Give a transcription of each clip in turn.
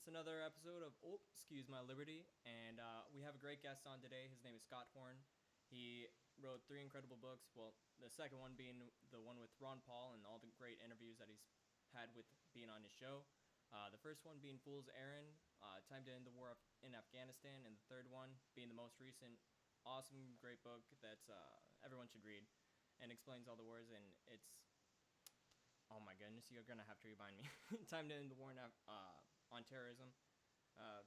It's another episode of Excuse My Liberty, and we have a great guest on today. His name is Scott Horn. He wrote three incredible books. Well, the second one being the one with Ron Paul and all the great interviews that he's had with being on his show. The first one being Fool's Errand, Time to End the War in Afghanistan, and the third one being the most recent, awesome, great book that's everyone should read, and explains all the wars. And it's oh my goodness, you're gonna have to remind me. Time to End the War on Terrorism.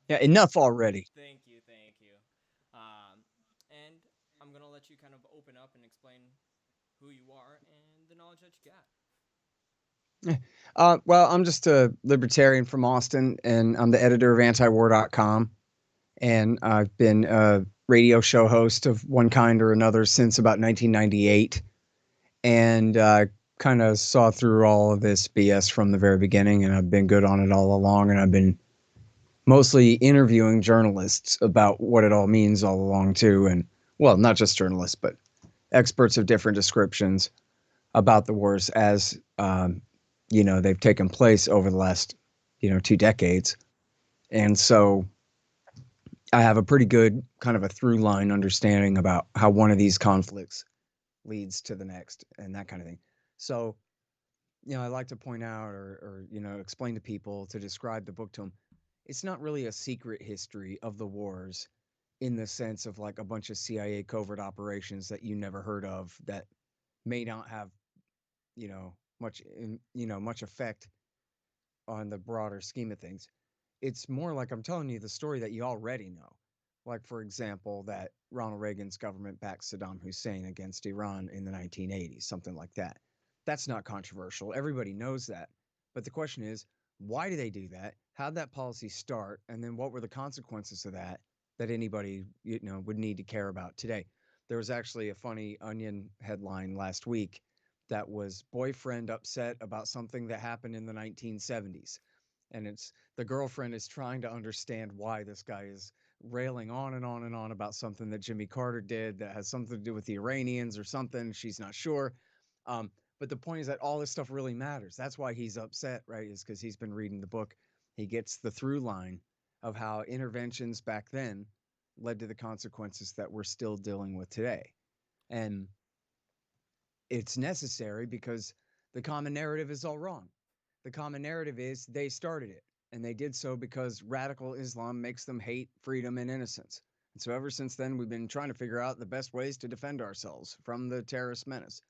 Yeah, So enough already. thank you. And I'm gonna let you kind of open up and explain who you are and the knowledge that you got. Well, I'm just a libertarian from Austin, and I'm the editor of antiwar.com. And I've been a radio show host of one kind or another since about 1998. And kind of saw through all of this BS from the very beginning, and I've been good on it all along. And I've been mostly interviewing journalists about what it all means all along, too. And, well, not just journalists, but experts of different descriptions about the wars as they've taken place over the last 2 decades. And so I have a pretty good kind of a through line understanding about how one of these conflicts leads to the next and that kind of thing. So I like to point out or explain to people, to describe the book to them, it's not really a secret history of the wars in the sense of like a bunch of CIA covert operations that you never heard of, that may not have much effect on the broader scheme of things. It's more like I'm telling you the story that you already know. Like, for example, that Ronald Reagan's government backed Saddam Hussein against Iran in the 1980s, something like that. That's not controversial. Everybody knows that. But the question is, why do they do that? How'd that policy start? And then what were the consequences of that that anybody, would need to care about today? There was actually a funny Onion headline last week that was boyfriend upset about something that happened in the 1970s. And it's the girlfriend is trying to understand why this guy is railing on and on and on about something that Jimmy Carter did that has something to do with the Iranians or something. She's not sure. But the point is that all this stuff really matters. That's why he's upset, right? Is because he's been reading the book. He gets the through line of how interventions back then led to the consequences that we're still dealing with today. And it's necessary because the common narrative is all wrong. The common narrative is they started it, and they did so because radical Islam makes them hate freedom and innocence. And so ever since then, we've been trying to figure out the best ways to defend ourselves from the terrorist menace.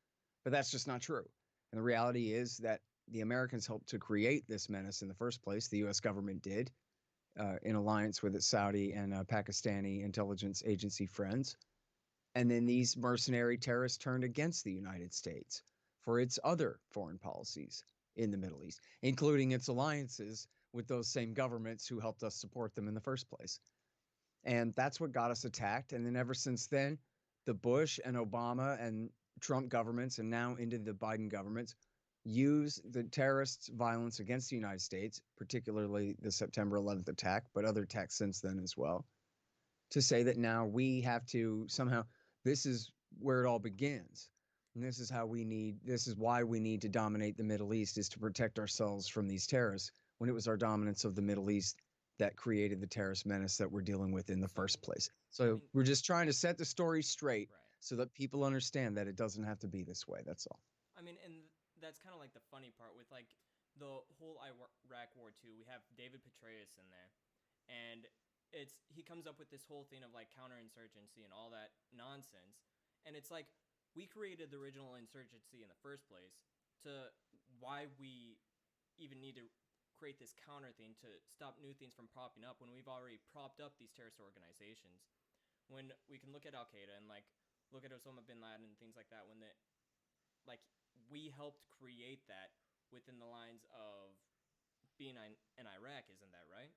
But that's just not true. And the reality is that the Americans helped to create this menace in the first place. The US government did, in alliance with its Saudi and Pakistani intelligence agency friends. And then these mercenary terrorists turned against the United States for its other foreign policies in the Middle East, including its alliances with those same governments who helped us support them in the first place. And that's what got us attacked. And then ever since then, the Bush and Obama and Trump governments, and now into the Biden governments, use the terrorists' violence against the United States, particularly the September 11th attack, but other attacks since then as well, to say that now we have to somehow, this is where it all begins. And this is why we need to dominate the Middle East, is to protect ourselves from these terrorists, when it was our dominance of the Middle East that created the terrorist menace that we're dealing with in the So, first place. I So mean, we're just trying to set the story straight right. so that people understand that it doesn't have to be this way. That's all. I mean, and that's kind of like the funny part with like the whole Iraq War too. We have David Petraeus in there, and he comes up with this whole thing of like counterinsurgency and all that nonsense, and it's like we created the original insurgency in the first place. To why we even need to create this counter thing to stop new things from popping up when we've already propped up these terrorist organizations. When we can look at Al Qaeda and like look at Osama bin Laden and things like that, when the like we helped create that within the lines of being in Iraq, isn't that right?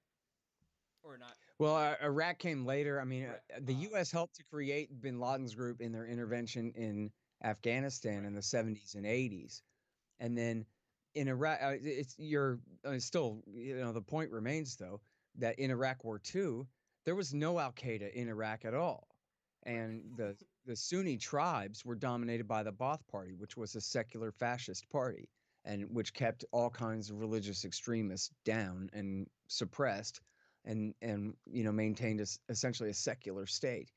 Or not? Well, Iraq came later. I mean, Right. the U.S. helped to create bin Laden's group in their intervention in Afghanistan Right. in the 70s and 80s. And then in Iraq, you're still, the point remains, though, that in Iraq War II, there was no Al Qaeda in Iraq at all. Right. And the Sunni tribes were dominated by the Ba'ath Party, which was a secular fascist party. and which kept all kinds of religious extremists down and suppressed, and maintained essentially a secular state.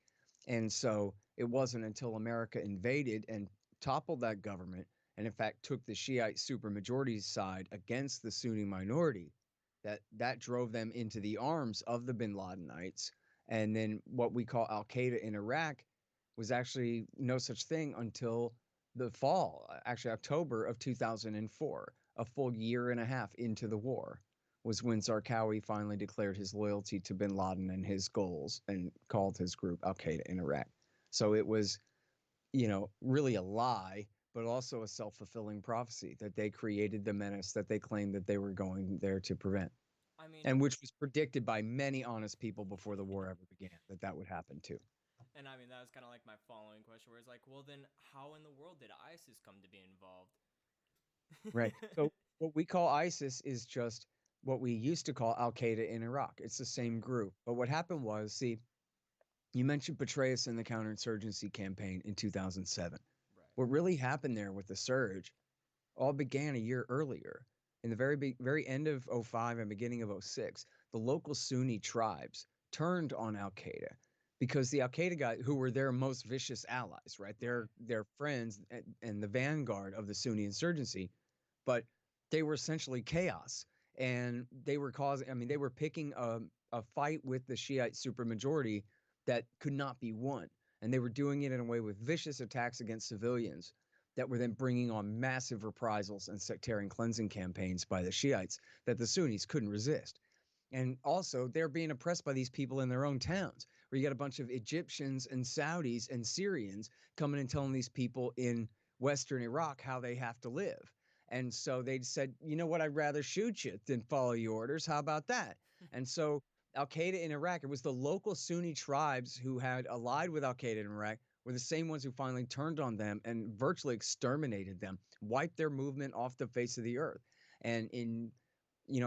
And so it wasn't until America invaded and toppled that government, and in fact took the Shiite supermajority side against the Sunni minority, that drove them into the arms of the Bin Ladenites. And then what we call Al Qaeda in Iraq was actually no such thing until the fall, actually October of 2004, a full year and a half into the war, was when Zarqawi finally declared his loyalty to bin Laden and his goals and called his group Al Qaeda in Iraq. So it was, really a lie, but also a self fulfilling prophecy that they created the menace that they claimed that they were going there to prevent, I mean, and which was predicted by many honest people before the war ever began that would happen too. and I mean that was kind of like my following question, where it's like, well, then how in the world did ISIS come to be involved? Right. So what we call ISIS is just what we used to call Al Qaeda in Iraq. It's the same Right. group. But what happened was, see, you mentioned Petraeus in the counterinsurgency campaign in 2007. Right. What really happened there with the surge all began a year earlier. In the very end of '05 and beginning of '06, the local Sunni tribes turned on Al Qaeda because the Al Qaeda guys, who were their most vicious allies, right? Right. Their friends and the vanguard of the Sunni insurgency, but they were essentially chaos, and they were causing. I mean, they were picking a fight with the Shiite supermajority that could not be won, and they were doing it in a way with vicious attacks against civilians that were then bringing on massive reprisals and sectarian cleansing campaigns by the Shiites that the Sunnis couldn't resist. And also, they're being oppressed by these people in their own towns, where you got a bunch of Egyptians and Saudis and Syrians coming and telling these people in Western Iraq how they have to live. And so they said, you know what, I'd rather shoot you than follow your orders. How about that? And so Al Qaeda in Iraq, it was the local Sunni tribes who had allied with Al Qaeda in Iraq were the same ones who finally turned on them and virtually exterminated them, wiped their movement off the face of the earth. And in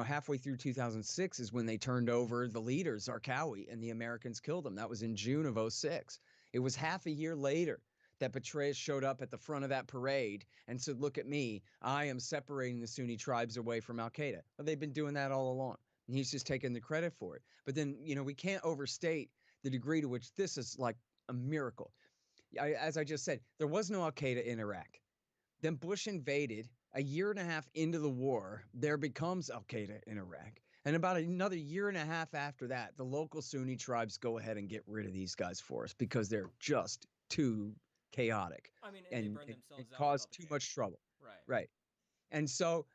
halfway through 2006 is when they turned over the leader, Zarqawi, and the Americans killed him. That was in June of '06. It was half a year later that Petraeus showed up at the front of that parade and said, look at me, I am separating the Sunni tribes away from Al Qaeda. Well, they've been doing that all along. And he's just taking the credit for it. But then, we can't overstate the degree to which this is like a miracle. As I just said, there was no Al Qaeda in Iraq. Then Bush invaded. A year and a half into the war, there becomes Al Qaeda in Iraq. And about another year and a half after that, the local Sunni tribes go ahead and get rid of these guys for us because they're just too chaotic I mean, and they and burned it themselves out with all caused the too much chaos. trouble. Right. Right. And so,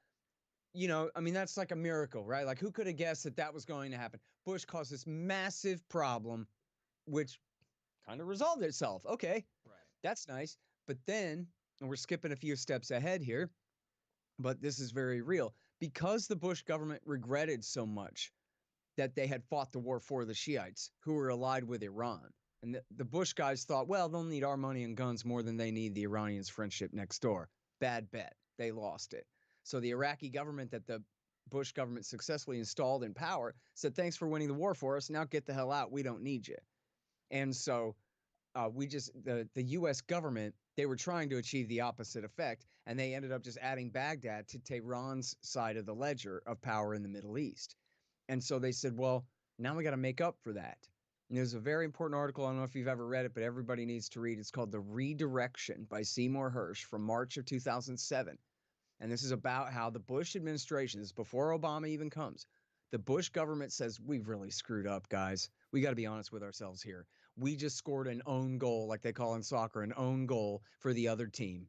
I mean, that's like a miracle, right? Like, who could have guessed that that was going to happen? Bush caused this massive problem, which kind of resolved itself. Okay, Right. that's nice. But then, and we're skipping a few steps ahead here, but this is very real. Because the Bush government regretted so much that they had fought the war for the Shiites, who were allied with Iran. And the Bush guys thought, well, they'll need our money and guns more than they need the Iranians' friendship next door. Bad bet. They lost it. So the Iraqi government that the Bush government successfully installed in power said, thanks for winning the war for us. Now get the hell out. We don't need you. And so the U.S. government, they were trying to achieve the opposite effect, and they ended up just adding Baghdad to Tehran's side of the ledger of power in the Middle East. And so they said, well, now we got to make up for that. And there's a very important article. I don't know if you've ever read it, but everybody needs to read. It's called The Redirection by Seymour Hersh from March of 2007. And this is about how the Bush administration, this is before Obama even comes, the Bush government says, we've really screwed up, guys. We got to be honest with ourselves here. We just scored an own goal, like they call in soccer, an own goal for the other team.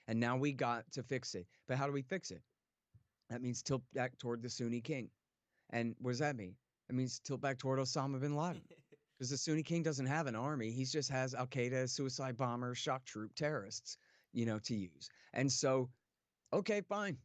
And now we got to fix it. But how do we fix it? That means tilt back toward the Sunni king. And what does that mean? It means tilt back toward Osama bin Laden. Because the Sunni king doesn't have an army. He just has Al Qaeda, suicide bombers, shock troop terrorists, to use. And so, okay, fine.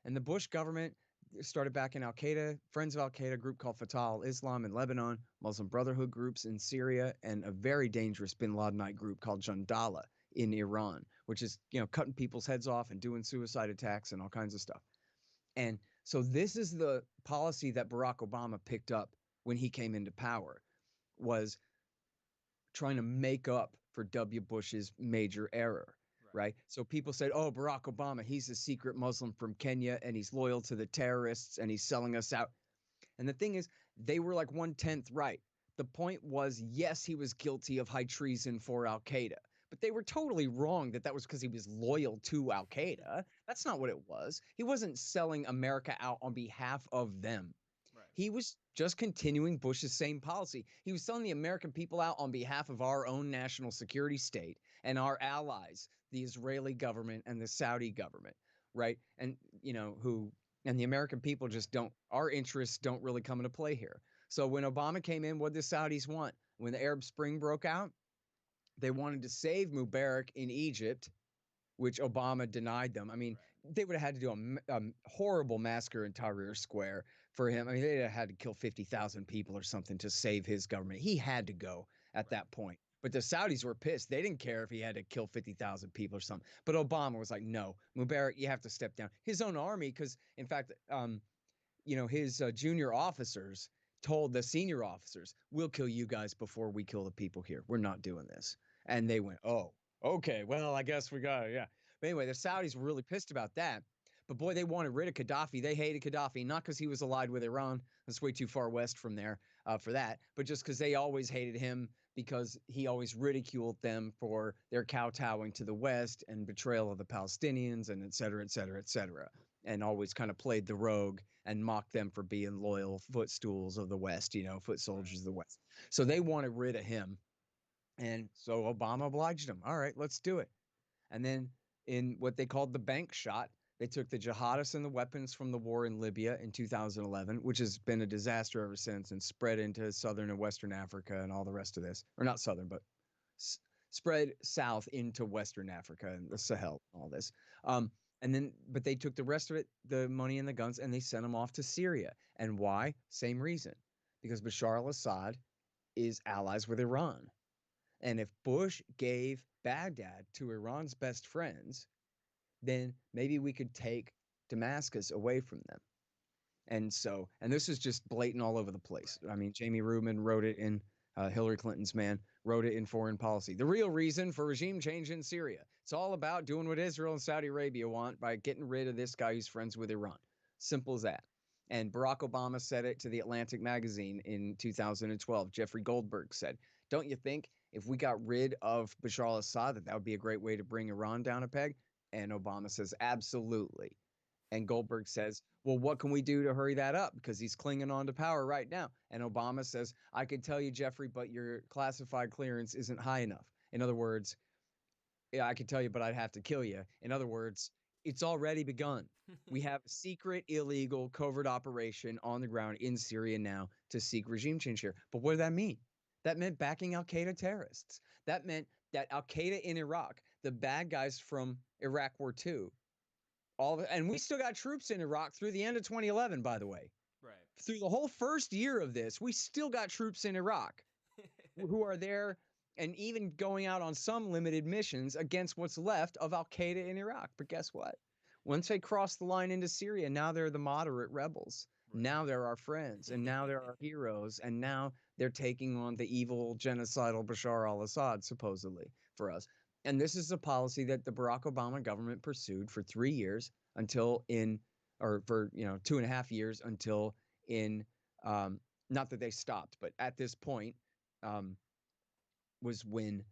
And the Bush government started backing Al Qaeda, Friends of Al Qaeda group called Fatah al Islam in Lebanon, Muslim Brotherhood groups in Syria, and a very dangerous bin Ladenite group called Jandala in Iran, which is, cutting people's heads off and doing suicide attacks and all kinds of stuff. And so this is the policy that Barack Obama picked up when he came into power, was trying to make up for W. Bush's major error. right? So people said, oh, Barack Obama, he's a secret Muslim from Kenya and he's loyal to the terrorists and he's selling us out. And the thing is, they were like 1/10 right. The point was, yes, he was guilty of high treason for Al Qaeda, but they were totally wrong that that was because he was loyal to Al Qaeda. That's not what it was. He wasn't selling America out on behalf of them. Right. He was just continuing Bush's same policy. He was selling the American people out on behalf of our own national security state and our allies, the Israeli government and the Saudi government, right? And, who, and the American people just don't, our interests don't really come into play here. So when Obama came in, what did the Saudis want? When the Arab Spring broke out, they wanted to save Mubarak in Egypt, which Obama denied them. I mean, Right. they would have had to do a horrible massacre in Tahrir Square for him. I mean, they'd have had to kill 50,000 people or something to save his government. He had to go at Right. that point. But the Saudis were pissed. They didn't care if he had to kill 50,000 people or something. But Obama was like, no, Mubarak, you have to step down. His own army, because in fact, his junior officers told the senior officers, we'll kill you guys before we kill the people here. We're not doing this. And they went, oh, okay, well, I guess we got it. Yeah. But anyway, the Saudis were really pissed about that. But boy, they wanted rid of Gaddafi. They hated Gaddafi, not because he was allied with Iran. That's way too far west from there for that, but just because they always hated him because he always ridiculed them for their kowtowing to the West and betrayal of the Palestinians and et cetera, et cetera, et cetera. And always kind of played the rogue and mocked them for being loyal footstools of the West, foot soldiers of the West. So they wanted rid of him. And so Obama obliged them. All right, let's do it. And then in what they called the bank shot, they took the jihadists and the weapons from the war in Libya in 2011, which has been a disaster ever since and spread into southern and western Africa and all the rest of this. Or not southern, but spread south into western Africa and the Sahel, all this. But they took the rest of it, the money and the guns, and they sent them off to Syria. And why? Same reason. Because Bashar al-Assad is allies with Iran. And if Bush gave Baghdad to Iran's best friends, then maybe we could take Damascus away from them. And this is just blatant all over the place. Right. I mean, Jamie Rubin wrote it in Hillary Clinton's man, wrote it in Foreign Policy. The real reason for regime change in Syria. It's all about doing what Israel and Saudi Arabia want by getting rid of this guy who's friends with Iran. Simple as that. And Barack Obama said it to the Atlantic magazine in 2012. Jeffrey Goldberg said, don't you think if we got rid of Bashar al-Assad, that would be a great way to bring Iran down a peg? And Obama says, absolutely. And Goldberg says, well, what can we do to hurry that up? Because he's clinging on to power right now. And Obama says, I could tell you, Jeffrey, but your classified clearance isn't high enough. In other words, yeah, I could tell you, but I'd have to kill you. In other words, it's already begun. We have a secret, illegal, covert operation on the ground in Syria now to seek regime change here. But what did that mean? That meant backing Al Qaeda terrorists. That meant that Al Qaeda in Iraq, the bad guys from Iraq War II, and we still got troops in Iraq through the end of 2011, by the way. Right. Through the whole first year of this, we still got troops in Iraq who are there and even going out on some limited missions against what's left of Al Qaeda in Iraq. But guess what? Once they cross the line into Syria, now they're the moderate rebels. Right. Now they're our friends, and now they're our heroes, and now they're taking on the evil, genocidal Bashar al-Assad, supposedly, for us. And this is a policy that the Barack Obama government pursued for 3 years until or for 2.5 years until not that they stopped, but at this point, was when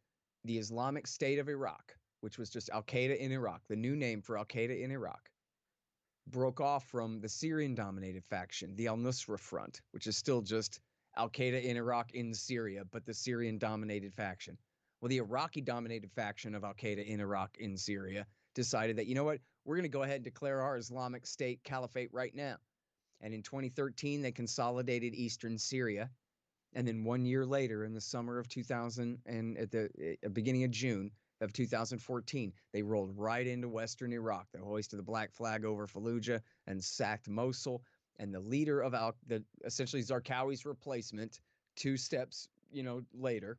the Islamic State of Iraq, which was just Al Qaeda in Iraq, the new name for Al Qaeda in Iraq, broke off from the Syrian-dominated faction, the al-Nusra Front, which is still just Al Qaeda in Iraq in Syria, but the Syrian-dominated faction. Well, the Iraqi-dominated faction of Al Qaeda in Iraq in Syria decided that, you know what, we're going to go ahead and declare our Islamic State caliphate right now. And in 2013, they consolidated eastern Syria. And then 1 year later, in the summer of 2000 and at the beginning of June of 2014, they rolled right into western Iraq. They hoisted the black flag over Fallujah and sacked Mosul. And the leader of essentially Zarqawi's replacement, 2 steps, later,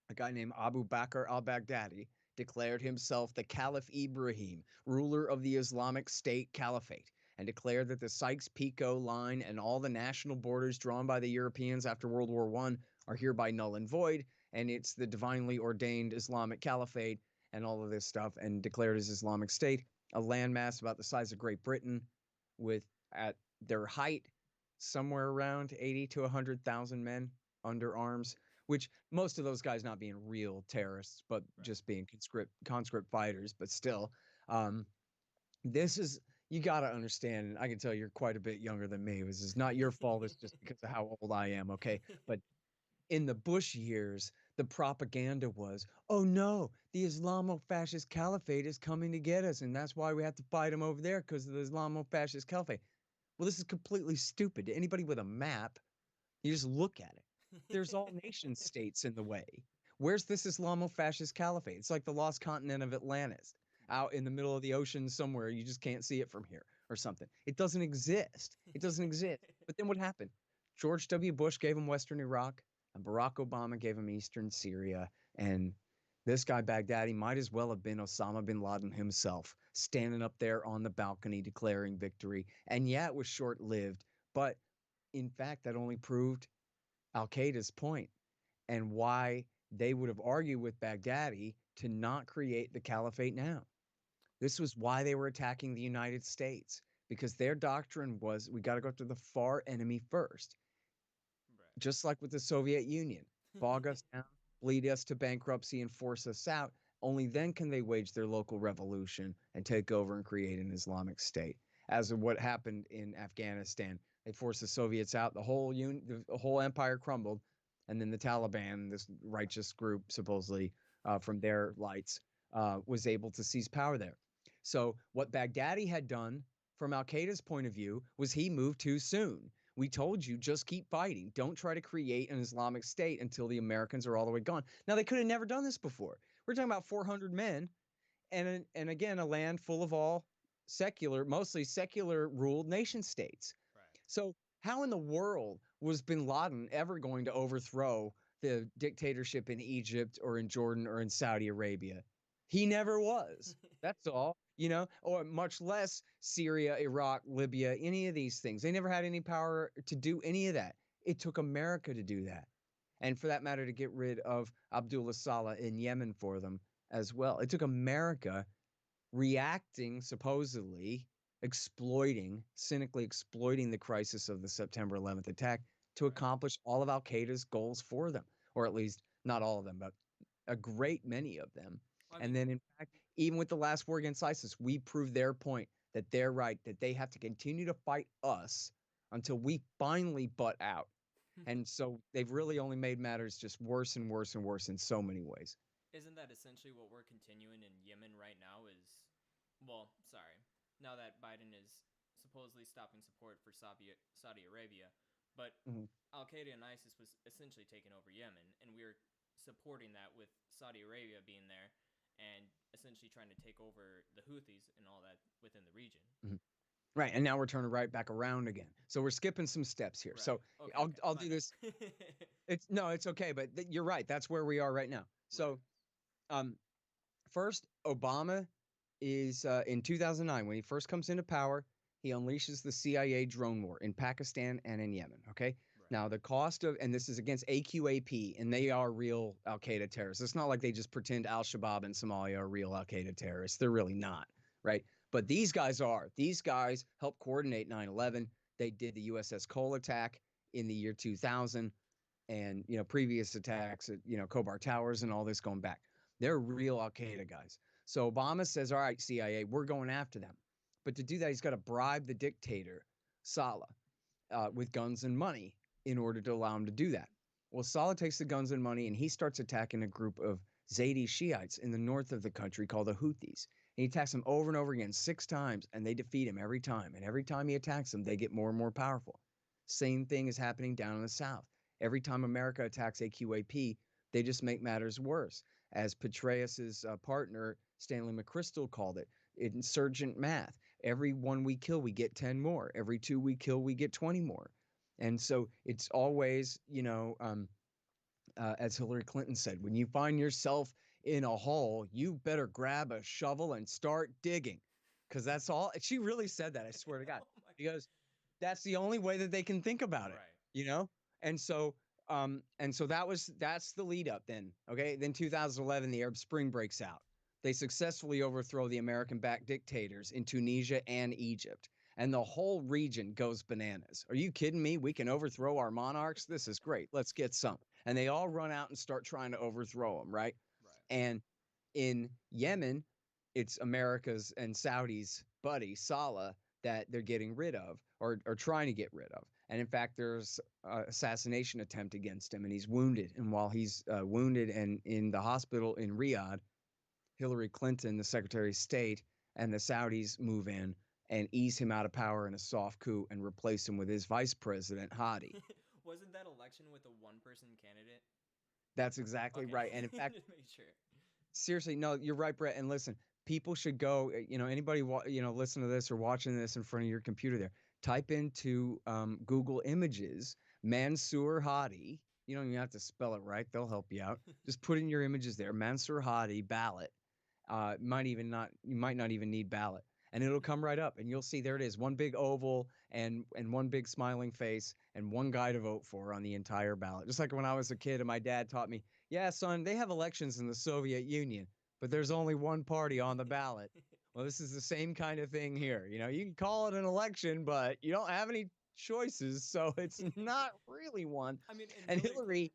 a guy named Abu Bakr al-Baghdadi, declared himself the Caliph Ibrahim, ruler of the Islamic State Caliphate, and declared that the Sykes-Picot line and all the national borders drawn by the Europeans after World War I are hereby null and void, and it's the divinely ordained Islamic Caliphate, and all of this stuff and declared his Islamic State, a landmass about the size of Great Britain, with at their height somewhere around 80 to 100,000 men under arms, which most of those guys not being real terrorists, but Right. just being conscript fighters. But still, um, this is you got to understand. And I can tell you're quite a bit younger than me. This is not your fault. It's just because of how old I am. Okay, but in the Bush years, the propaganda was, oh no, the Islamo-fascist caliphate is coming to get us, and that's why we have to fight them over there because of the Islamo-fascist caliphate. Well, this is completely stupid. To anybody with a map, you just look at it. There's all nation states in the way. Where's this Islamo-fascist caliphate? It's like the lost continent of Atlantis, out in the middle of the ocean somewhere. You just can't see it from here or something. It doesn't exist. It doesn't exist. But then what happened? George W. Bush gave him Western Iraq, and Barack Obama gave him Eastern Syria. And this guy, Baghdadi, might as well have been Osama bin Laden himself, standing up there on the balcony declaring victory. And yeah, it was short lived, but in fact, that only proved Al Qaeda's point and why they would have argued with Baghdadi to not create the caliphate now. This was why they were attacking the United States, because their doctrine was we got to go after the far enemy first, just like with the Soviet Union. Bog us down, bleed us to bankruptcy, and force us out. Only then can they wage their local revolution and take over and create an Islamic State. As of what happened in Afghanistan, they forced the Soviets out. The whole empire crumbled, and then the Taliban, this righteous group, supposedly from their lights, was able to seize power there. So what Baghdadi had done, from Al Qaeda's point of view, was he moved too soon. We told you, just keep fighting. Don't try to create an Islamic State until the Americans are all the way gone. Now, they could have never done this before. We're talking about 400 men and again, a land full of all secular, mostly secular ruled nation states. Right. So, how in the world was bin Laden ever going to overthrow the dictatorship in Egypt or in Jordan or in Saudi Arabia? He never was. That's all, or much less Syria, Iraq, Libya, any of these things. They never had any power to do any of that. It took America to do that. And for that matter, to get rid of Abdullah Saleh in Yemen for them as well. It took America reacting, supposedly cynically exploiting the crisis of the September 11th attack to Right. accomplish all of Al Qaeda's goals for them, or at least not all of them, but a great many of them. I And mean, then, in fact, even with the last war against ISIS, we proved their point that they're right, that they have to continue to fight us until we finally butt out. And so they've really only made matters just worse and worse and worse in so many ways. isn't that essentially what we're continuing in Yemen right now? Well, sorry. Now that Biden is supposedly stopping support for Saudi Arabia, but Mhm. Al Qaeda and ISIS was essentially taking over Yemen, and we are supporting that with Saudi Arabia being there and essentially trying to take over the Houthis and all that within the region. Mhm. Right, and now we're turning right back around again. So we're skipping some steps here. Right. So Okay. I'll Okay. I'll My do bad. this. It's no, it's okay, but you're right. That's where we are right now. Right. So um, first, Obama is in 2009 when he first comes into power. He unleashes the CIA drone war in Pakistan and in Yemen. Okay. Right. Now the cost of and this is against AQAP and they are real Al Qaeda terrorists. It's not like they just pretend Al Shabaab in Somalia are real Al Qaeda terrorists. They're really not, right? But these guys are. These guys helped coordinate 9/11. They did the USS Cole attack in the year 2000 and previous attacks at Kobar Towers and all this going back. They're real Al Qaeda guys. So Obama says, "All right, CIA, we're going after them." But to do that, he's got to bribe the dictator Saleh with guns and money in order to allow him to do that. Well, Saleh takes the guns and money and he starts attacking a group of Zaydi Shiites in the north of the country called the Houthis. And he attacks them over and over again 6 times, and they defeat him every time. And every time he attacks them, they get more and more powerful. Same thing is happening down in the south. Every time America attacks AQAP, they just make matters worse. As Petraeus's partner, Stanley McChrystal, called it, insurgent math. Every one we kill, we get 10 more. Every two we kill, we get 20 more. And so it's always, as Hillary Clinton said, when you find yourself in a hole, you better grab a shovel and start digging. Because that's all. She really said that, I swear to God. Oh my. Because that's the only way that they can think about it, Right. you know? And so that's the lead up then. Okay. Then 2011, the Arab Spring breaks out. They successfully overthrow the American-backed dictators in Tunisia and Egypt, and the whole region goes bananas. Are you kidding me? We can overthrow our monarchs? This is great. Let's get some. And they all run out and start trying to overthrow them, right? Right. And in Yemen, it's America's and Saudi's buddy, Saleh, that they're getting rid of or trying to get rid of. And in fact, there's an assassination attempt against him, and he's wounded. And while he's wounded and in the hospital in Riyadh, Hillary Clinton, the Secretary of State, and the Saudis move in and ease him out of power in a soft coup and replace him with his vice president, Hadi. Wasn't that election with a one-person candidate? That's exactly Okay, right. And in fact, just make sure. seriously, no, you're right, Brett. And listen, people should go, anybody, listen to this or watching this in front of your computer there, type into Google Images, Mansour Hadi. You don't even have to spell it right. They'll help you out. Just put in your images there, Mansour Hadi ballot. You might not even need ballot, and it'll come right up, and you'll see there it is, one big oval and one big smiling face and one guy to vote for on the entire ballot. Just like when I was a kid and my dad taught me, yeah, son, they have elections in the Soviet Union, but there's only one party on the ballot. Well, this is the same kind of thing here. You can call it an election, but you don't have any choices, so it's not really one. I mean, and And Hillary Clinton, Hillary,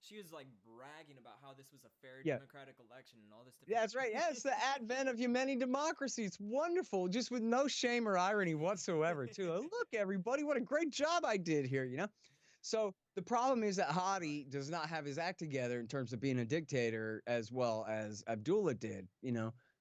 she was like bragging about how this was a fair yeah, democratic election and all this yeah, different. that's right. Yeah, it's the advent of many democracy. It's wonderful, just with no shame or irony whatsoever, too. Look, everybody, what a great job I did here. So the problem is that Right. Hadi does not have his act together in terms of being a dictator as well as Abdullah did,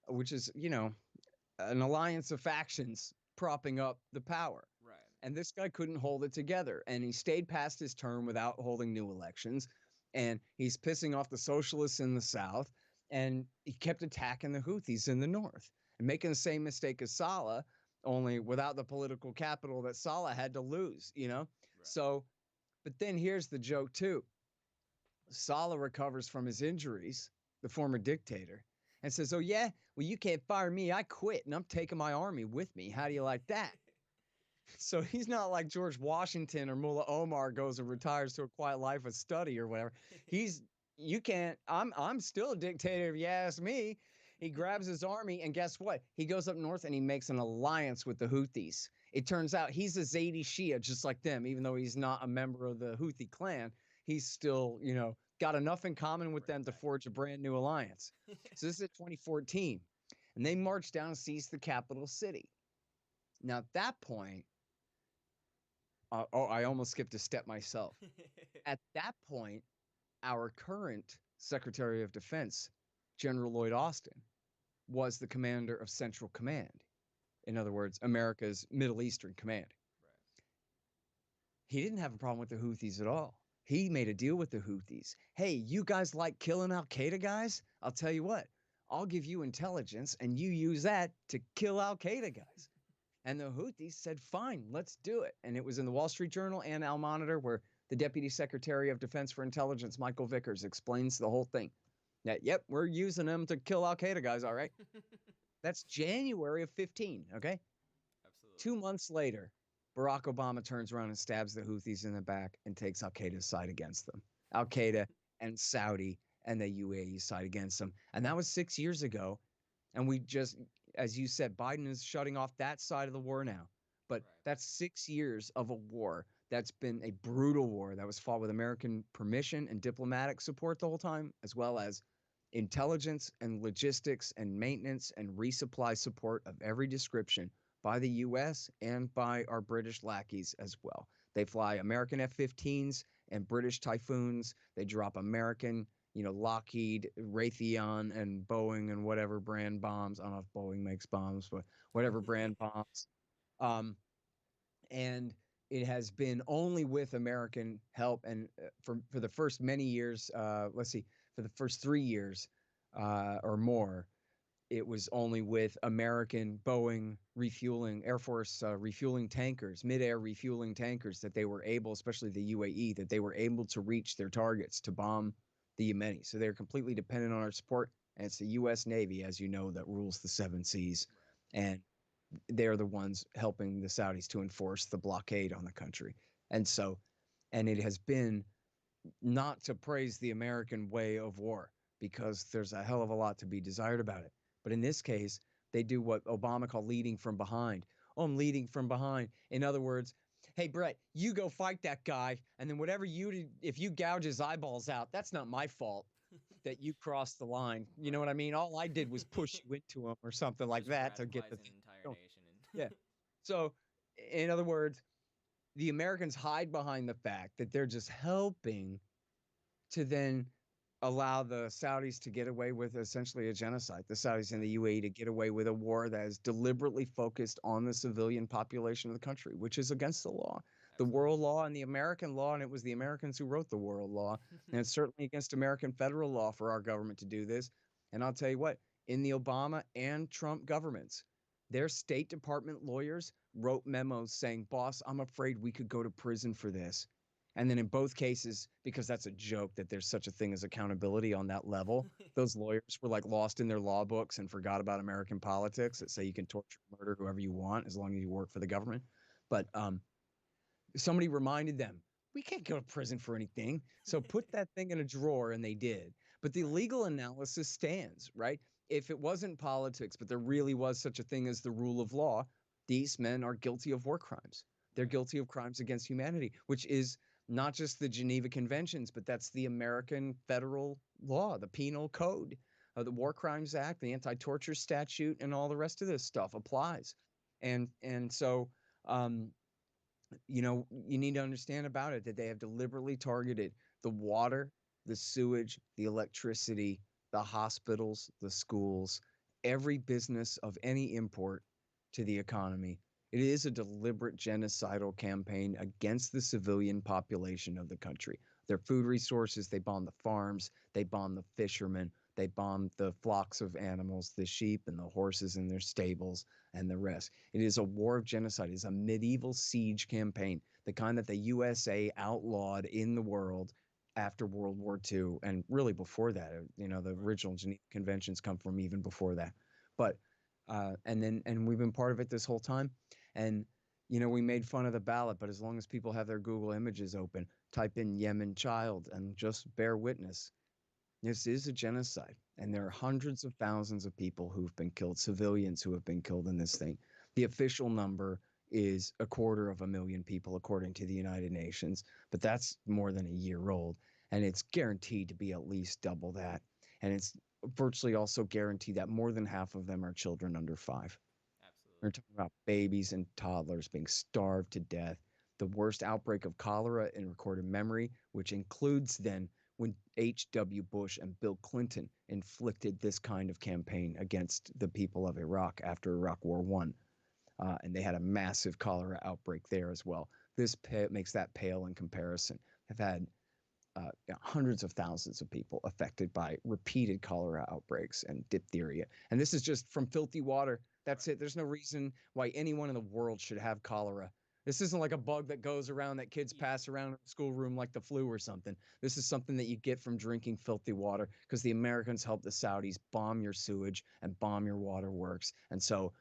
which is, an alliance of factions propping up the power. Right. And this guy couldn't hold it together. And he stayed past his term without holding new elections. And he's pissing off the socialists in the South. And he kept attacking the Houthis in the North and making the same mistake as Saleh, only without the political capital that Saleh had to lose. Right. So, but then here's the joke, too. Saleh recovers from his injuries, the former dictator, and says, oh, yeah, well, you can't fire me. I quit, and I'm taking my army with me. How do you like that? So he's not like George Washington or Mullah Omar goes and retires to a quiet life of study or whatever. You can't, I'm still a dictator if you ask me. He grabs his army and guess what? He goes up north and he makes an alliance with the Houthis. It turns out he's a Zaidi Shia just like them, even though he's not a member of the Houthi clan. He's still, got enough in common with them to forge a brand new alliance. So this is 2014, and they march down and seize the capital city. Now at that point, I almost skipped a step myself. At that point, our current Secretary of Defense, General Lloyd Austin, was the commander of Central Command. In other words, America's Middle Eastern Command. Right. He didn't have a problem with the Houthis at all. He made a deal with the Houthis. Hey, you guys like killing Al-Qaeda guys? I'll tell you what, I'll give you intelligence and you use that to kill Al-Qaeda guys. And the Houthis said, fine, let's do it. And it was in the Wall Street Journal and Al Monitor where the Deputy Secretary of Defense for Intelligence, Michael Vickers, explains the whole thing. That, yep, we're using them to kill Al-Qaeda guys, all right? That's January of 15, okay? Absolutely. 2 months later, Barack Obama turns around and stabs the Houthis in the back and takes Al-Qaeda's side against them. Al-Qaeda and Saudi and the UAE side against them. And that was 6 years ago. And we just, as you said, Biden is shutting off that side of the war now. But that's 6 years of a war that's been a brutal war that was fought with American permission and diplomatic support the whole time, as well as intelligence and logistics and maintenance and resupply support of every description by the U.S. and by our British lackeys as well. They fly American F-15s and British Typhoons. They drop American, Lockheed, Raytheon, and Boeing and whatever brand bombs. I don't know if Boeing makes bombs, but whatever brand bombs. And it has been only with American help. And for the first many years, for the first 3 years or more, it was only with American Boeing refueling, Air Force refueling tankers, mid-air refueling tankers that they were able, especially the UAE, that they were able to reach their targets to bomb the Yemeni. So they're completely dependent on our support. And it's the U.S. Navy, as you know, that rules the 7 seas. Right. And they're the ones helping the Saudis to enforce the blockade on the country. And it has been not to praise the American way of war, because there's a hell of a lot to be desired about it. But in this case, they do what Obama called leading from behind. Oh, I'm leading from behind. In other words, hey Brett, you go fight that guy, and then whatever you did, if you gouge his eyeballs out, that's not my fault that you crossed the line. You know what I Right. mean? All I did was push you into him or something like Just that to get radicalize the an thing entire going. nation Yeah. and So, in other words, the Americans hide behind the fact that they're just helping to then allow the Saudis to get away with essentially a genocide. The Saudis and the right. UAE to get away with a war that is deliberately focused on the civilian population of the country, which is against the law, the world Absolutely. law and the American law. And it was the Americans who wrote the world law. And it's certainly against American federal law for our government to do this. And I'll tell you what, in the Obama and Trump governments, their State Department lawyers wrote memos saying, boss, I'm afraid we could go to prison for this. And then in both cases, because that's a joke that there's such a thing as accountability on that level, those lawyers were like lost in their law books and forgot about American politics that say you can torture, murder whoever you want as long as you work for the government. But somebody reminded them, we can't go to prison for anything. So put that thing in a drawer, and they did. But the Right. legal analysis stands, right? If it wasn't politics, but there really was such a thing as the rule of law, these men are guilty of war crimes. They're Right. guilty of crimes against humanity, which is not just the Geneva Conventions, but that's the American federal law, the penal code, the War Crimes Act, the anti-torture statute, and all the rest of this stuff applies. And so um, you need to understand about it that they have deliberately targeted the water, the sewage, the electricity, the hospitals, the schools, every business of any import to the economy. It is a deliberate genocidal campaign against the civilian population of the country. Their food resources, they bomb the farms, they bomb the fishermen, they bomb the flocks of animals, the sheep and the horses in their stables, and the rest. It is a war of genocide. It is a medieval siege campaign, the kind that the USA outlawed in the world after World War II, and really before that. The Right. original Geneva Conventions come from even before that. But and we've been part of it this whole time. And we made fun of the ballot, but as long as people have their Google images open, type in Yemen child and just bear witness. This is a genocide, and there are Absolutely. hundreds of thousands of people who've been killed, civilians who have been killed in this thing. The official number is 250,000 people, according to the United Nations, but that's more than a year old, and it's guaranteed to be at least double that. And it's virtually also guaranteed that more than half of them are children under 5. We're Absolutely. talking about babies and toddlers being starved to death. The worst outbreak of cholera in recorded memory, which includes then when H.W. Bush and Bill Clinton inflicted this kind of campaign against the people of Iraq after Iraq War One, and they had a massive cholera outbreak there as well. This makes that pale in comparison. Have had hundreds of thousands of people affected by repeated cholera outbreaks and diphtheria. And this is just from filthy water. That's Right. it. There's no reason why anyone in the world should have cholera. This isn't like a bug that goes around that kids Yeah. pass around in the schoolroom like the flu or something. This is something that you get from drinking filthy water because the Americans help the Saudis bomb your sewage and bomb your waterworks. And so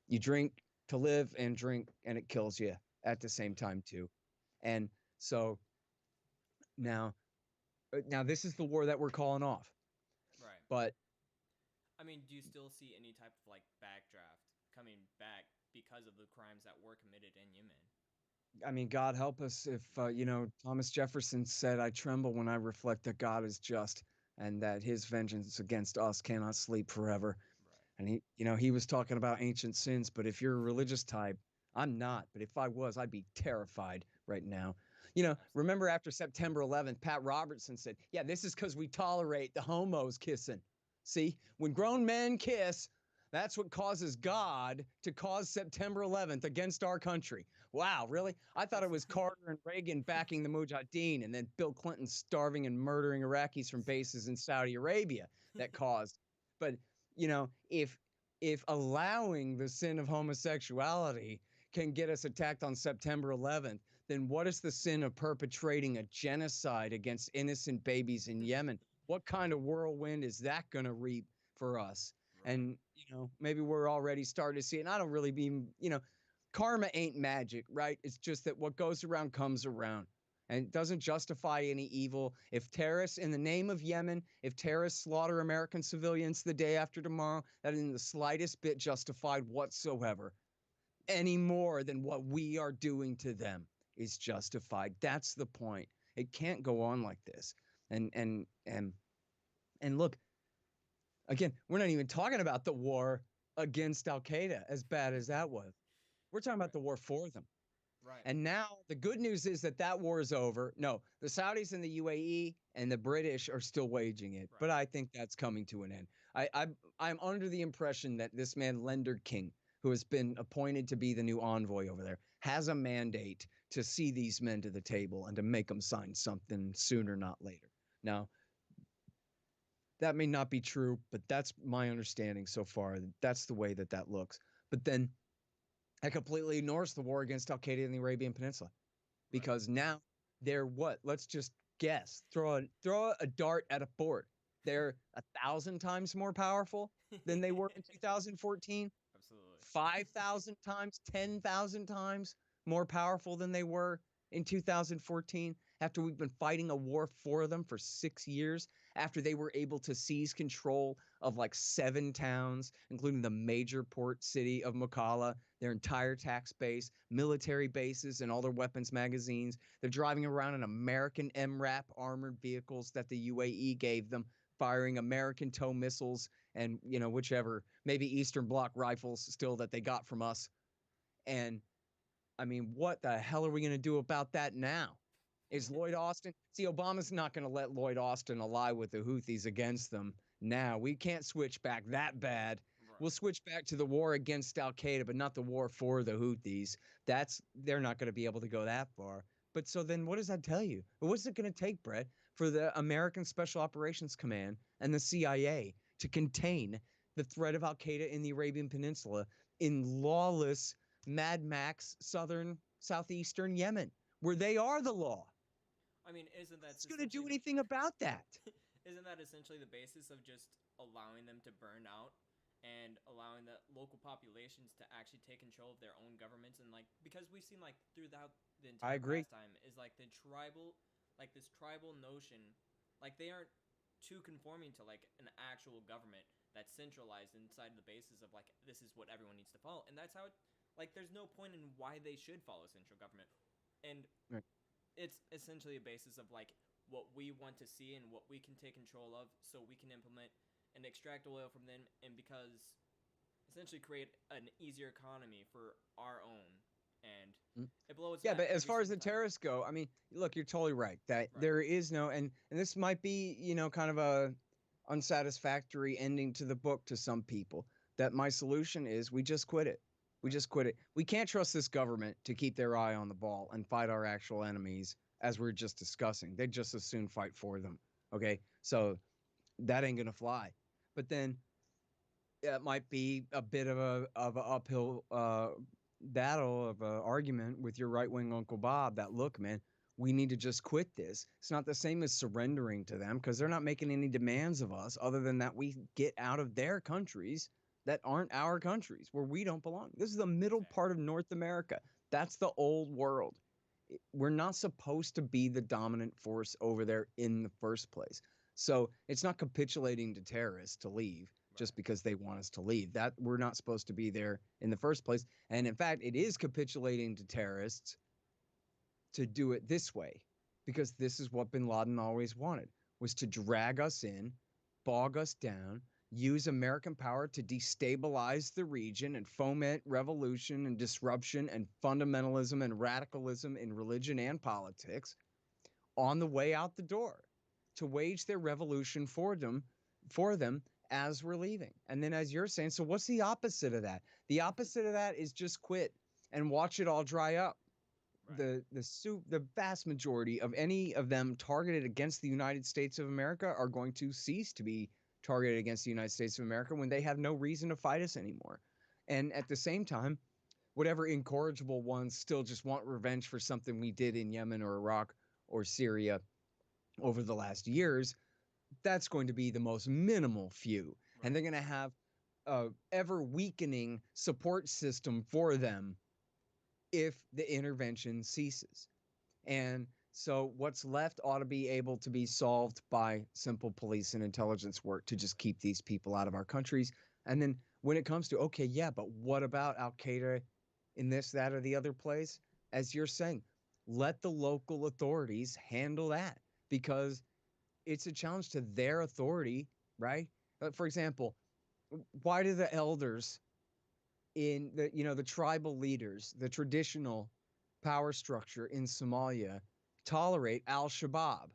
you drink to live and drink, and it kills you at the same Absolutely. time, too. And so now this is the war that we're calling off. Right. But I mean, do you still see any type of like backdraft coming back because of the crimes that were committed in Yemen? I mean, God help us if Thomas Jefferson said, "I tremble when I reflect that God is just, and that His vengeance against us cannot sleep forever." Right. And he was talking about ancient sins. But if you're a religious type, I'm not. But if I was, I'd be terrified right now. Remember Absolutely. after September 11th, Pat Robertson said, "Yeah, this is because we tolerate the homos kissing." See, when grown men kiss, that's what causes God to cause September 11th against our country. Wow, really? I thought it That's was Carter and Reagan backing the Mujahideen and then Bill Clinton starving and murdering Iraqis from bases in Saudi Arabia that caused. But, if allowing the sin of homosexuality can get us attacked on September 11th, then what is the sin of perpetrating a genocide against innocent babies in Yemen? What kind of whirlwind is that going to reap for us? right. And, maybe we're already starting to see it. And I don't really mean, karma ain't magic, right? It's just that what goes around comes around. and it doesn't justify any evil. If terrorists, in the name of Yemen, if terrorists slaughter American civilians the day after tomorrow, that is in the slightest bit justified whatsoever, any more than what we are doing to them is justified. That's the point. It can't go on like this. And look, again, we're not even talking about the war against Al Qaeda, as bad as that was. We're talking Right. about the war for them. Right. And now the good news is that that war is over. No, the Saudis and the UAE and the British are still waging it, but Right. I think that's coming to an end. I'm under the impression that this man Leonard King, who has been appointed to be the new envoy over there, has a mandate to see these men to the table and to make them sign something sooner, not later. Now, that may not be true, but that's my understanding so far. That's the way that that looks. But then that completely ignores the war against Al Qaeda in the Arabian Peninsula, Right. because now they're what? Let's just guess. Throw a dart at a board. They're 1,000 times more powerful than they were in 2014. Absolutely. 5,000 times, 10,000 times more powerful than they were in 2014, after we've been fighting a war for them for 6 years, after they were able to seize control of like 7 towns, including the major port city of Mokala, their entire tax base, military bases, and all their weapons magazines. They're driving around in American MRAP armored vehicles that the UAE gave them, firing American tow missiles and, whichever, maybe Eastern Bloc rifles still that they got from us. And I mean, what the hell are we going to do about that now? Is Lloyd Austin? See, Obama's not going to let Lloyd Austin ally with the Houthis against them now. We can't switch back that bad. We'll Right. switch back to the war against Al Qaeda, but not the war for the Houthis. They're not going to be able to go that far. But so then what does that tell you? What's it going to take, Brett, for the American Special Operations Command and the CIA to contain the threat of Al Qaeda in the Arabian Peninsula in lawless Mad Max southeastern Yemen, where they are the law? I mean, isn't that Who's going to do essentially anything about that? isn't that essentially the basis of just allowing them to burn out and allowing the local populations to actually take control of their own governments? And like, because we've seen like throughout the I entire agree. pastime is like the tribal, like this tribal notion, like they aren't too conforming to like an actual government that's centralized inside the basis of like this is what everyone needs to follow. And that's how it, like there's no point in why they should follow central government. And Right. it's essentially a basis of like what we want to see and what we can take control of so we can implement and extract oil from them, and because essentially create an easier economy for our own, and Mm. it blows Yeah, back but as every far as single the time. terrorists go, I mean, look, you're totally right that Right. there is no, and this might be, kind of a unsatisfactory ending to the book to some people. That my solution is we just quit it. We Right. just quit it. We can't trust this government to keep their eye on the ball and fight our actual enemies, as we are just discussing. They'd just as soon fight for them. Okay, so that ain't gonna fly. But then it might be a bit of a uphill battle of a argument with your right wing Uncle Bob. That, look, man, we need to just quit this. It's not the same as surrendering to them, because they're not making any demands of us other than that we get out of their countries that aren't our countries, where we don't belong. This is the middle Exactly. part of North America. That's the old world. We're not supposed to be the dominant force over there in the first place. So it's not capitulating to terrorists to leave Right. just because they want us to leave. That we're not supposed to be there in the first place. And in fact, it is capitulating to terrorists to do it this way, because this is what bin Laden always wanted, was to drag us in, bog us down, use American power to destabilize the region and foment revolution and disruption and fundamentalism and radicalism in religion and politics on the way out the door, to wage their revolution for them as we're leaving. And then, as you're saying, so what's the opposite of that? The opposite of that is just quit and watch it all dry up. Right. The vast majority of any of them targeted against the United States of America are going to cease to be targeted against the United States of America when they have no reason to fight us anymore. And at the same time, whatever incorrigible ones still just want revenge for something we did in Yemen or Iraq or Syria over the last years, that's going to be the most minimal few. And Right. they're going to have a ever weakening support system for them if the intervention ceases. And So what's left ought to be able to be solved by simple police and intelligence work to just keep these people out of our countries. And then when it comes to, okay, yeah, but what about Al Qaeda in this, that, or the other place? As you're saying, let the local authorities handle that because it's a challenge to their authority, right? For example, why do the elders in the tribal leaders, the traditional power structure in Somalia tolerate al-Shabaab?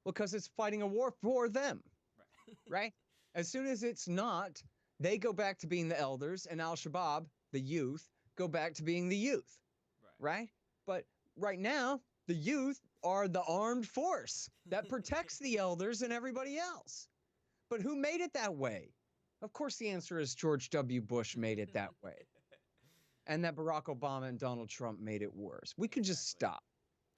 Because it's fighting a war for them, Right. right? As soon as it's not, they go back to being the elders, and al-Shabaab, the youth, go back to being the youth, Right. right? But right now, the youth are the armed force that protects the elders and everybody else. But who made it that way? Of course, the answer is George W. Bush made it that way, and that Barack Obama and Donald Trump made it worse. We could just Exactly. stop.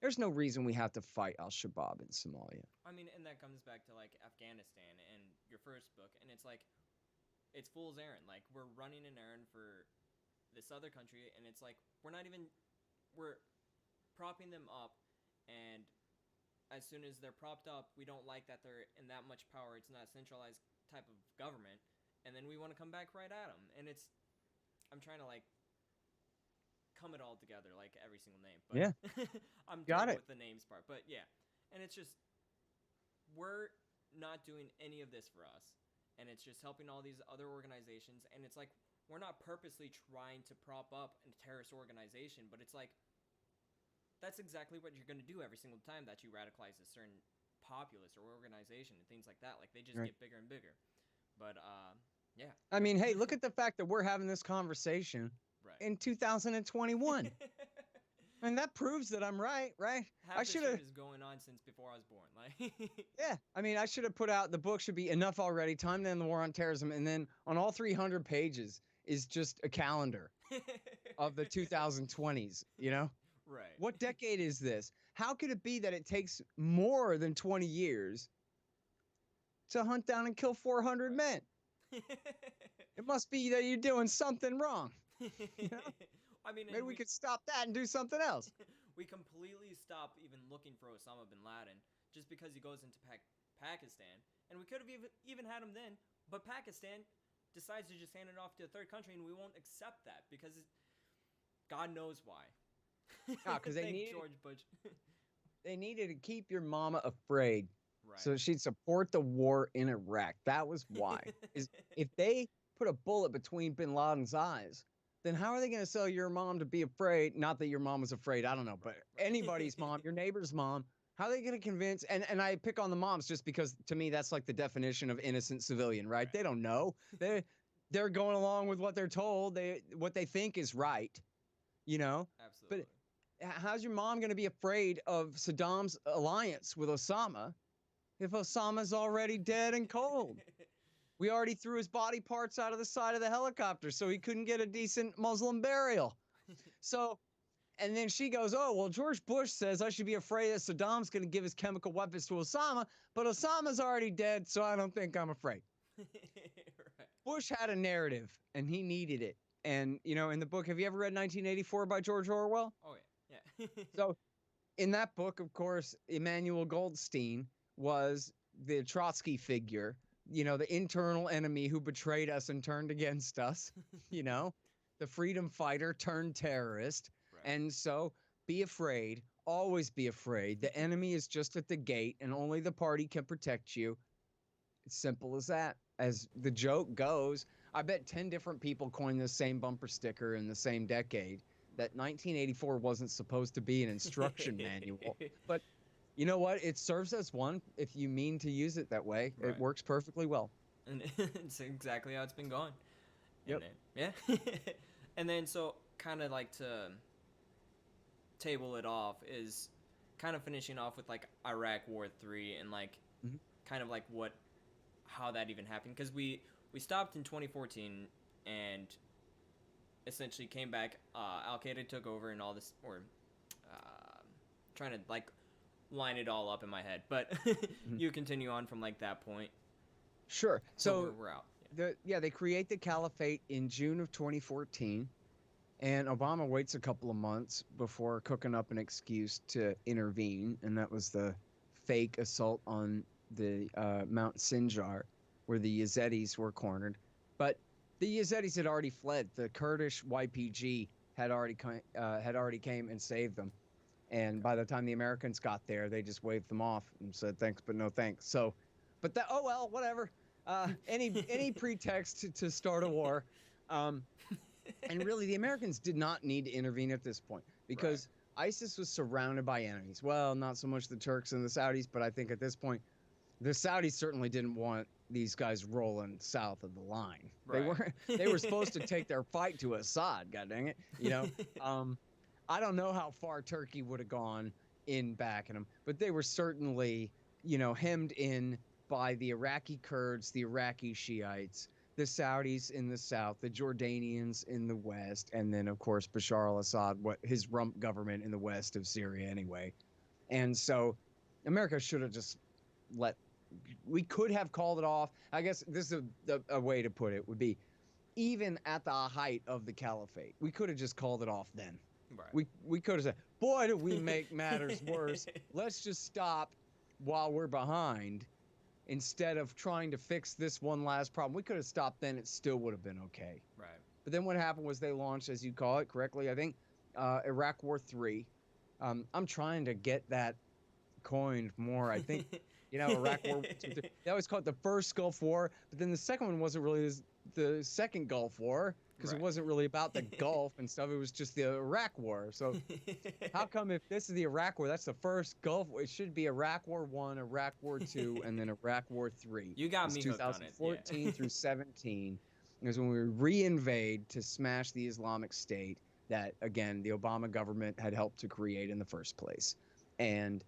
There's no reason we have to fight al-Shabaab in Somalia. I mean, and that comes back to like Afghanistan and your first book, and it's like it's fool's errand. Like we're running an errand for this other country, and it's like we're propping them up, and as soon as they're propped up, we don't like that they're in that much power. It's not a centralized type of government, and then we want to come back right at them. And I'm trying to like come it all together, like every single name, but Yeah, I'm got terrible it. with the names part. But yeah, and it's just we're not doing any of this for us, and it's just helping all these other organizations. And it's like we're not purposely trying to prop up a terrorist organization, but it's like that's exactly what you're going to do every single time that you radicalize a certain populace or organization and things like that. Like they just Right. get bigger and bigger. But yeah, I mean, hey, look at the fact that we're having this conversation right. in 2021. And that proves that I'm right, right? I Half this should shit have, is going on since before I was born. Like, yeah. I mean, I should have put out the book should be enough already. Time to end the war on terrorism, and then on all 300 pages is just a calendar of the 2020s. right. What decade is this? How could it be that it takes more than 20 years to hunt down and kill 400 men? Right. It must be that you're doing something wrong. You know? I mean, Maybe and we could stop that and do something else. we completely stopped even looking for Osama bin Laden just because he goes into Pakistan, and we could have even had him then, but Pakistan decides to just hand it off to a third country, and we won't accept that because God knows why. Ah, because Thank George Bush. they needed to keep your mama afraid Right. so she'd support the war in Iraq. That was why. Is if they put a bullet between bin Laden's eyes, then how are they going to sell your mom to be afraid? Not that your mom was afraid, I don't know, but Right. anybody's mom, your neighbor's mom, how are they going to convince? And I pick on the moms just because to me that's like the definition of innocent civilian, right? They don't know. They're going along with what they're told. What they think is right, you know. But Absolutely. how's your mom going to be afraid of Saddam's alliance with Osama if Osama's already dead and cold? We already threw his body parts out of the side of the helicopter so he couldn't get a decent Muslim burial. So, and then she goes, oh, well, George Bush says I should be afraid that Saddam's going to give his chemical weapons to Osama, but Osama's already dead, so I don't think I'm afraid. Right. Bush had a narrative, and he needed it. And, in the book, have you ever read 1984 by George Orwell? Oh yeah. Yeah. So, in that book, of course, Emmanuel Goldstein was the Trotsky figure, the internal enemy who betrayed us and turned against us, the freedom fighter turned terrorist. Right. And so be afraid, always be afraid. The enemy is just at the gate and only the party can protect you. It's simple as that. As the joke goes, I bet 10 different people coined the same bumper sticker in the same decade. That 1984 wasn't supposed to be an instruction manual. But you know what? It serves as one if you mean to use it that way. It Right. works perfectly well. And it's exactly how it's been going. Yep. And then, yeah. And then so kind of like to table it off is kind of finishing off with like Iraq War 3 and like Mhm. kind of like how that even happened because we stopped in 2014 and essentially came back. Al Qaeda took over and all this, or trying to like line it all up in my head. But you continue on from like that point. Sure. So we're out. they create the caliphate in June of 2014. And Obama waits a couple of months before cooking up an excuse to intervene, and that was the fake assault on the Mount Sinjar, where the Yazidis were cornered. But the Yazidis had already fled. The Kurdish YPG had already came and saved them. And by the time the Americans got there, they just waved them off and said thanks, but no thanks. So, but that, oh well, whatever. Any pretext to start a war. Um, and really, the Americans did not need to intervene at this point because ISIS was surrounded by enemies. Well, not so much the Turks and the Saudis, but I think at this point, the Saudis certainly didn't want these guys rolling south of the line. They were supposed to take their fight to Assad. God dang it, I don't know how far Turkey would have gone in backing them, but they were certainly, hemmed in by the Iraqi Kurds, the Iraqi Shiites, the Saudis in the south, the Jordanians in the west, and then of course Bashar al-Assad, his rump government in the west of Syria anyway. And so America should have just we could have called it off. I guess this is a way to put it would be, even at the height of the caliphate, we could have just called it off then. Right. We could have said, boy, do we make matters worse. Let's just stop while we're behind instead of trying to fix this one last problem. We could have stopped then. It still would have been okay. Right. But then what happened was they launched, as you call it correctly, I think, Iraq War 3. I'm trying to get that coined more. I think, Iraq War 2. They always call it the first Gulf War, but then the second one wasn't really the second Gulf War, because it wasn't really about the Gulf and stuff. It was just the Iraq War. So how come if this is the Iraq War, that's the first Gulf War? It should be Iraq War 1, Iraq War 2, and then Iraq War 3. You got me hooked on it. 2014 through 17 is when we reinvade to smash the Islamic State that, again, the Obama government had helped to create in the first place. And,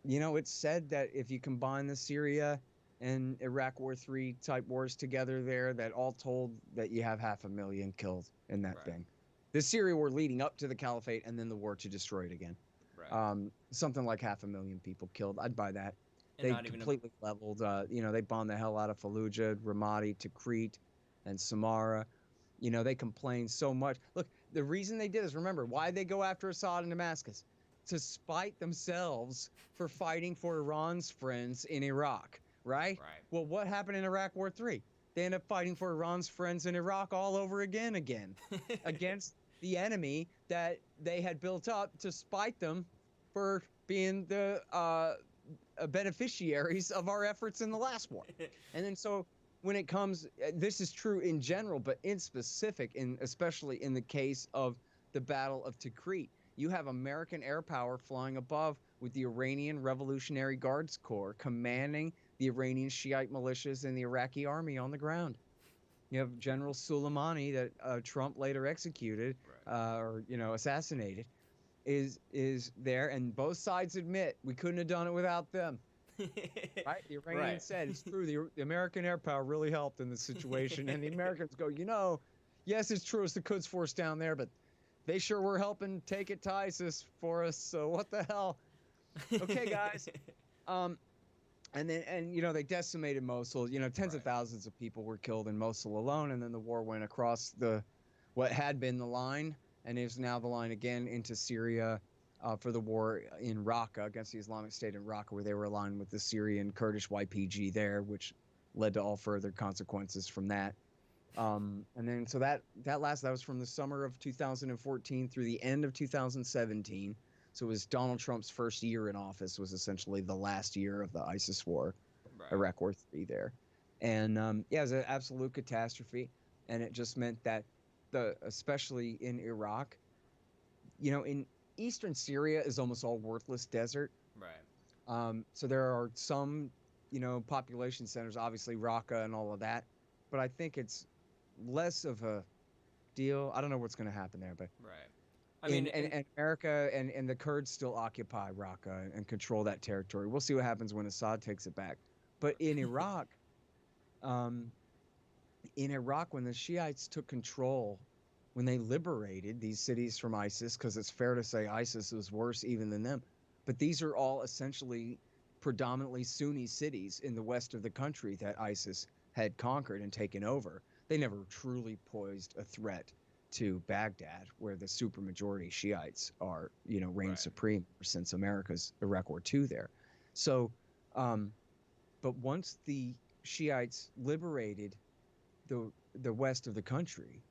it's said that if you combine the Syria and Iraq War 3 type wars together there, that all told that you have 500,000 killed in that thing. The Syria war leading up to the caliphate and then the war to destroy it again. Right. Something like 500,000 people killed. I'd buy that. And they completely leveled, they bombed the hell out of Fallujah, Ramadi, Tikrit, and Samarra. They complained so much. Look, the reason they did is, remember, why they go after Assad and Damascus? To spite themselves for fighting for Iran's friends in Iraq. Right? Well, what happened in Iraq War 3? They end up fighting for Iran's friends in Iraq all over again, against the enemy that they had built up to spite them for being the beneficiaries of our efforts in the last war. And then so when it comes, this is true in general, but in specific, especially in the case of the Battle of Tikrit, you have American air power flying above with the Iranian Revolutionary Guards Corps commanding the Iranian Shiite militias and the Iraqi army on the ground. You have General Soleimani that Trump later executed or assassinated is there, and both sides admit we couldn't have done it without them. Right? The Iranians said it's true. The American air power really helped in this situation, and the Americans go, yes, it's true. It's the Quds Force down there, but they sure were helping take it to ISIS for us. So what the hell? Okay, guys. And they decimated Mosul. Tens of thousands of people were killed in Mosul alone, and then the war went across what had been the line and is now the line again into Syria for the war in Raqqa against the Islamic State in Raqqa, where they were aligned with the Syrian Kurdish YPG there, which led to all further consequences from that. And then so that was from the summer of 2014 through the end of 2017. So it was Donald Trump's first year in office, was essentially the last year of the ISIS war, Iraq War 3 there. And it was an absolute catastrophe. And it just meant that especially in Iraq, in eastern Syria is almost all worthless desert. Right. So there are some, population centers, obviously Raqqa and all of that. But I think it's less of a deal. I don't know what's going to happen there, but I mean, and America and the Kurds still occupy Raqqa and control that territory. We'll see what happens when Assad takes it back. But in Iraq, when the Shiites took control, when they liberated these cities from ISIS, because it's fair to say ISIS was worse even than them, but these are all essentially predominantly Sunni cities in the west of the country that ISIS had conquered and taken over. they never truly posed a threat to Baghdad, where the supermajority Shiites are, reign Right. supreme since America's Iraq War II there. So, um, but once the Shiites liberated the west of the country,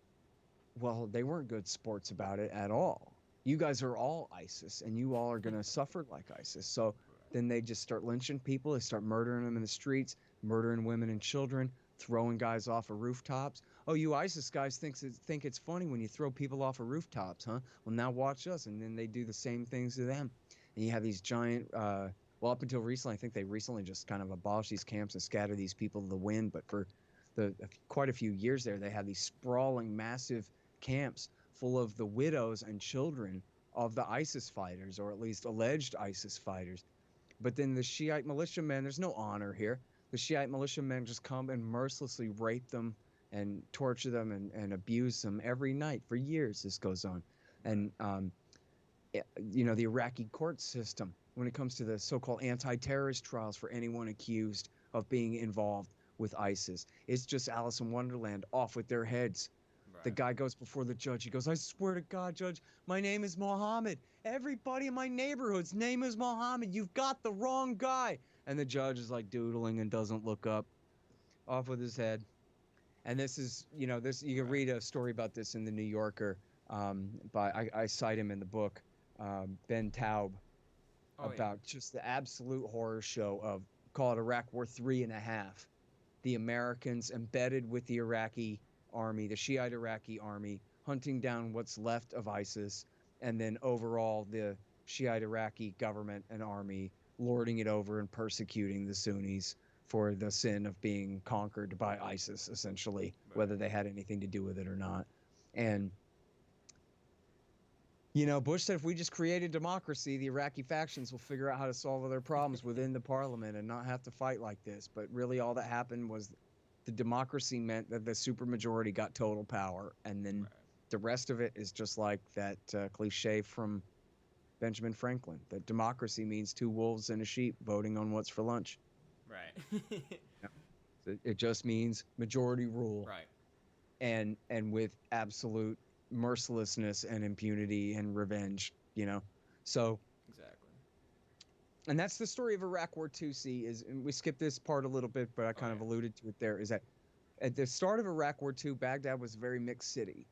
well, they weren't good sports about it at all. You guys are all ISIS, and you all are going to suffer like ISIS. So then they just start lynching people. They start murdering them in the streets, murdering women and children, throwing guys off of rooftops. Oh, you ISIS guys think it's funny when you throw people off of rooftops, huh? Well, now watch us. And then they do the same things to them. And you have these giant, well, up until recently, I think they recently just kind of abolished these camps and scattered these people to the wind. But for quite a few years there, they had these sprawling, massive camps full of the widows and children of the ISIS fighters, or at least alleged ISIS fighters. But then the Shiite militiamen, there's no honor here. The Shiite militiamen just come and mercilessly rape them and torture them and abuse them every night for years. This goes on. And, the Iraqi court system, when it comes to the so-called anti-terrorist trials for anyone accused of being involved with ISIS, it's just Alice in Wonderland, off with their heads. Right. The guy goes before the judge. He goes, I swear to God, Judge, my name is Mohammed. Everybody in my neighborhood's name is Mohammed. You've got the wrong guy. And the judge is like doodling and doesn't look up, off with his head. And this is, this, you can read a story about this in the New Yorker. I cite him in the book, Ben Taub, about just the absolute horror show of, call it Iraq War 3.5. The Americans embedded with the Iraqi army, the Shiite Iraqi army, hunting down what's left of ISIS, and then overall the Shiite Iraqi government and army lording it over and persecuting the Sunnis for the sin of being conquered by ISIS, essentially, whether they had anything to do with it or not. And Bush said if we just create a democracy, the Iraqi factions will figure out how to solve their problems within the parliament and not have to fight like this. But really all that happened was the democracy meant that the supermajority got total power. And then the rest of it is just like that cliche from Benjamin Franklin, that democracy means two wolves and a sheep voting on what's for lunch. Right. It just means majority rule. Right. And with absolute mercilessness and impunity and revenge, so exactly. And that's the story of Iraq War II. And we skipped this part a little bit, but I kind of alluded to it there, is that at the start of Iraq War II, Baghdad was a very mixed city.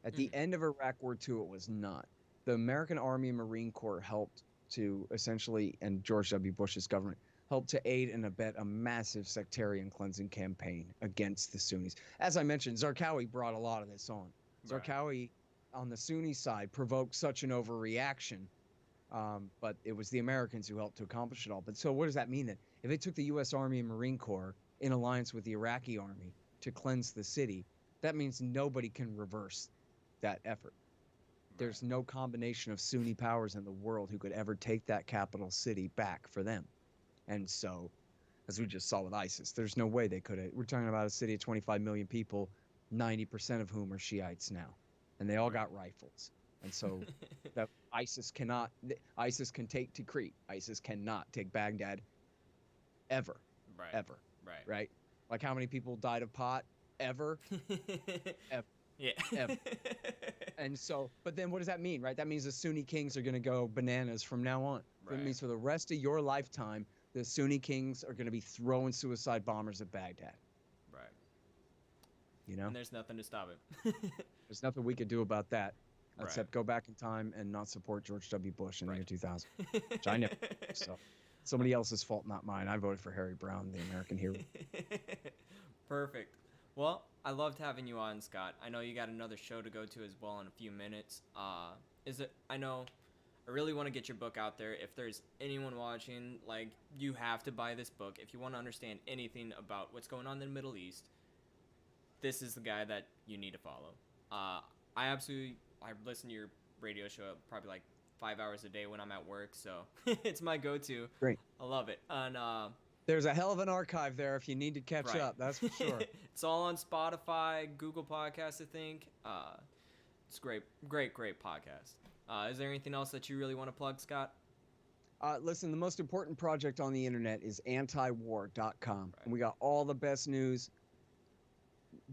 At the end of Iraq War II, it was not. The American Army and Marine Corps helped to essentially, and George W. Bush's government helped to aid and abet a massive sectarian cleansing campaign against the Sunnis. As I mentioned, Zarqawi brought a lot of this on. Zarqawi, on the Sunni side, provoked such an overreaction, but it was the Americans who helped to accomplish it all. But so what does that mean then? If it took the U.S. Army and Marine Corps in alliance with the Iraqi army to cleanse the city, that means nobody can reverse that effort. There's no combination of Sunni powers in the world who could ever take that capital city back for them. And so, as we just saw with ISIS, there's no way they could have. We're talking about a city of 25 million people, 90% of whom are Shiites now, and they all got rifles. And so that ISIS can take Tikrit. ISIS cannot take Baghdad ever. Ever. Right? Like how many people died of pot ever? Ever. Yeah. Ever. And so, but then what does that mean, right? That means the Sunni kings are going to go bananas from now on. That means for the rest of your lifetime, the Sunni kings are going to be throwing suicide bombers at Baghdad. Right. And there's nothing to stop it. There's nothing we could do about that, except go back in time and not support George W. Bush in the year 2000, which I never did. So somebody else's fault, not mine. I voted for Harry Brown, the American hero. Perfect. Well, I loved having you on, Scott. I know you got another show to go to as well in a few minutes. I really want to get your book out there. If there's anyone watching, you have to buy this book. If you want to understand anything about what's going on in the Middle East, this is the guy that you need to follow. I listen to your radio show probably 5 hours a day when I'm at work, so it's my go-to. Great. I love it. And there's a hell of an archive there if you need to catch up, that's for sure. It's all on Spotify, Google Podcasts, I think. It's great podcast. Is there anything else that you really want to plug, Scott? Listen, the most important project on the internet is antiwar.com. And we got all the best news,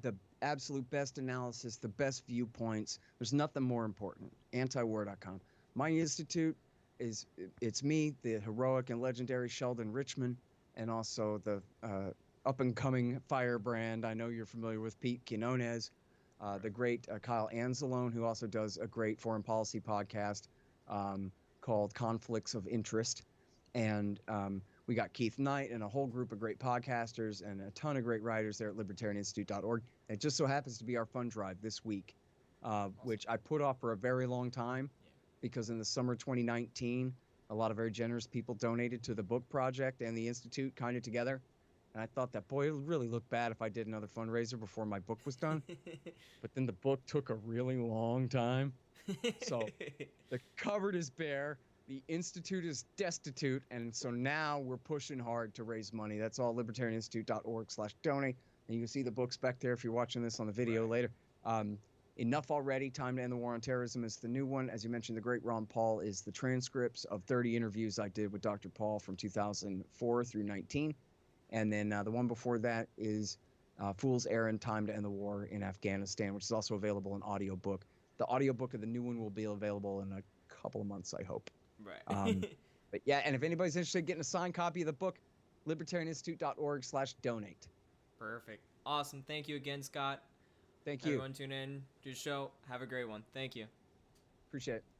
the absolute best analysis, the best viewpoints. There's nothing more important. Antiwar.com. My institute it's me, the heroic and legendary Sheldon Richman, and also the up and coming firebrand. I know you're familiar with Pete Quinones, the great Kyle Anzalone, who also does a great foreign policy podcast called Conflicts of Interest. And we got Keith Knight and a whole group of great podcasters and a ton of great writers there at libertarianinstitute.org. And it just so happens to be our fund drive this week, awesome. Which I put off for a very long time because in the summer 2019, a lot of very generous people donated to the book project and the Institute kind of together. And I thought that, boy, it would really look bad if I did another fundraiser before my book was done. But then the book took a really long time. So the cupboard is bare. The Institute is destitute, and so now we're pushing hard to raise money. That's all, libertarianinstitute.org/donate. And you can see the books back there if you're watching this on the video later. Enough Already, Time to End the War on Terrorism is the new one. As you mentioned, the great Ron Paul is the transcripts of 30 interviews I did with Dr. Paul from 2004 through 19. And then the one before that is Fool's Errand, Time to End the War in Afghanistan, which is also available in audiobook. The audiobook of the new one will be available in a couple of months, I hope. Right. But yeah, and if anybody's interested in getting a signed copy of the book, libertarianinstitute.org/donate. Perfect. Awesome. Thank you again, Scott. Thank you. Everyone tune in to the show. Have a great one. Thank you. Appreciate it.